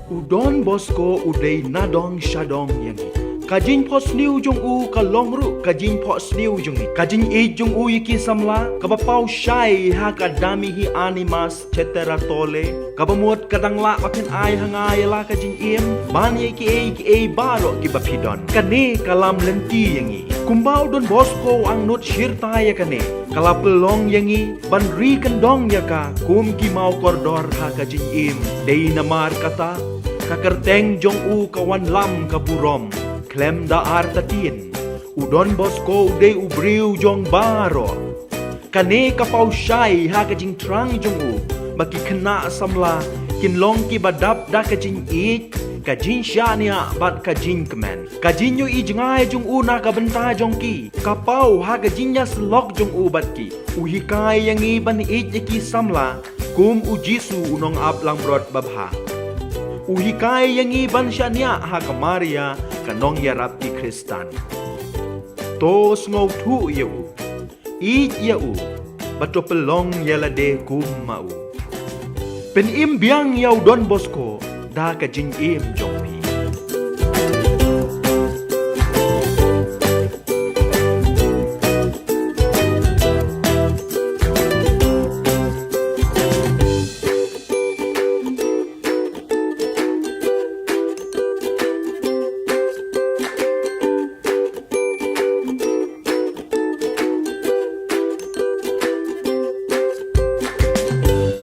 Don Bosco udai nadong shadong yangi. Kajin po sniu jong u ka longru kajin po sniu jong ni. Kajin e jong u iki samla kabapaw syai ha kadami hi animas cetera tole. Kabamuat kadangla makin ay hangay la kajin im. Bani ki baro ki bapidon. Kane kalam lenti yangi. Kumbau Don Bosco ang not shirtaya kane. Kalapelong yangi banri kendong yaka kum ki mau kordor ha kajin im. Dei namar kata kakerteng jong u kawan lam kaburom. Klem da artatin, Don Bosco uday ubriw jong baro. Kane kapaw syai ha kajing trang jong u, makikena samla, kinlong ki badap da kajing ik, kajing sya niya bat kajing kemen. Kajing yu ijngay jong u na kabenta jong ki, kapaw ha kajing nya selok jong u bat ki. Uhikay yang iban ik ki samla, kum ujisu unong aplang brod babha. Uhikay yang iban siya niya ha kamaria kanong yarap ki Kristan. Tos ngau tu ya u, i ya u, bato pelong yalade kum mau. Pen im biang yau Don Bosco da ka jing im jong.